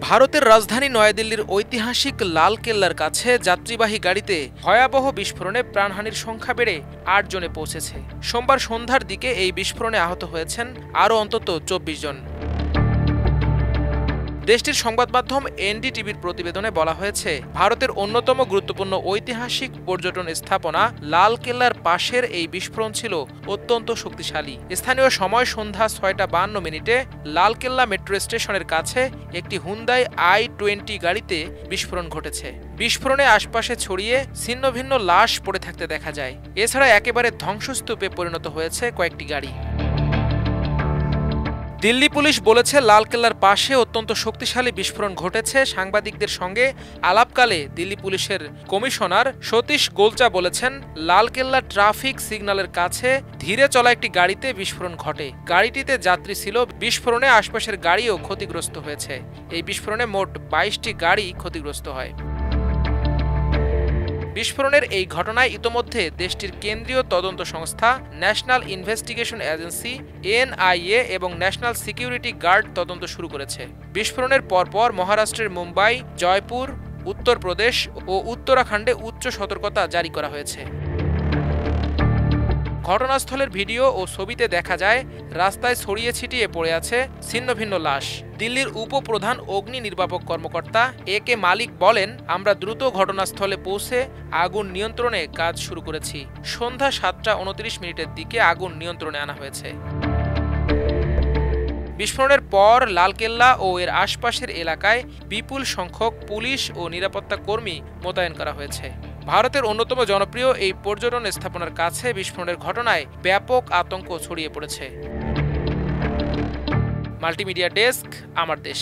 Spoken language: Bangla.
ভারতের রাজধানী নয়াদিল্লির ঐতিহাসিক লালকেল্লার কাছে যাত্রীবাহী গাড়িতে ভয়াবহ বিস্ফোরণে প্রাণহানির সংখ্যা বেড়ে ৮ জনে পৌঁছেছে। সোমবার সন্ধ্যার দিকে এই বিস্ফোরণে আহত হয়েছেন আরও অন্তত ২৪ জন। দেশটির সংবাদ মাধ্যম এনডিটিভির প্রতিবেদনে বলা হয়েছে, ভারতের অন্যতম গুরুত্বপূর্ণ ঐতিহাসিক পর্যটন স্থাপনা লালকেল্লার পাশের এই বিস্ফোরণ ছিল অত্যন্ত শক্তিশালী। স্থানীয় সময় সন্ধ্যা ৬টা ৫২ লালকেল্লা মেট্রো স্টেশনের কাছে একটি হুন্দাই i-20 গাড়িতে বিস্ফোরণ ঘটেছে। বিস্ফোরণে আশপাশে ছড়িয়ে ছিন্নভিন্ন লাশ পড়ে থাকতে দেখা যায়। এছাড়া একেবারে ধ্বংসস্তূপে পরিণত হয়েছে কয়েকটি গাড়ি। দিল্লি পুলিশ বলেছে, লালকেল্লার পাশে অত্যন্ত শক্তিশালী বিস্ফোরণ ঘটেছে। সাংবাদিকদের সঙ্গে আলাপকালে দিল্লি পুলিশের কমিশনার সতীশ গোলচা বলেছেন, লালকেল্লা ট্রাফিক সিগন্যালের কাছে ধীরে চলা একটি গাড়িতে বিস্ফোরণ ঘটে। গাড়িটিতে যাত্রী ছিল। বিস্ফোরণে আশপাশের গাড়িও ক্ষতিগ্রস্ত হয়েছে। এই বিস্ফোরণে মোট ২২টি গাড়ি ক্ষতিগ্রস্ত হয়। বিস্ফোরণের এই ঘটনায় ইতোমধ্যে দেশটির কেন্দ্রীয় তদন্ত সংস্থা ন্যাশনাল ইনভেস্টিগেশন এজেন্সি এনআইএ এবং ন্যাশনাল সিকিউরিটি গার্ড তদন্ত শুরু করেছে। বিস্ফোরণের পরপর মহারাষ্ট্রের মুম্বাই, জয়পুর, উত্তরপ্রদেশ ও উত্তরাখণ্ডে উচ্চ সতর্কতা জারি করা হয়েছে। ঘটনাস্থলের ভিডিও ও ছবিতে দেখা যায়, রাস্তায় ছড়িয়ে ছিটিয়ে পড়ে আছে ছিন্নভিন্ন লাশ। দিল্লির উপপ্রধান অগ্নি নির্বাপক কর্মকর্তা এ.কে. মালিক বলেন, আমরা দ্রুত ঘটনাস্থলে পৌঁছে আগুন নিয়ন্ত্রণে কাজ শুরু করেছি। সন্ধ্যা ৭টা ২৯ দিকে আগুন নিয়ন্ত্রণে আনা হয়েছে। বিস্ফোরণের পর লালকেল্লা ও এর আশপাশের এলাকায় বিপুল সংখ্যক পুলিশ ও নিরাপত্তা কর্মী মোতায়েন করা হয়েছে। ভারতের অন্যতম জনপ্রিয় এই পর্যটন স্থাপনার কাছে বিস্ফোরণের ঘটনায় ব্যাপক আতঙ্ক ছড়িয়ে পড়েছে। মাল্টিমিডিয়া ডেস্ক, আমার দেশ।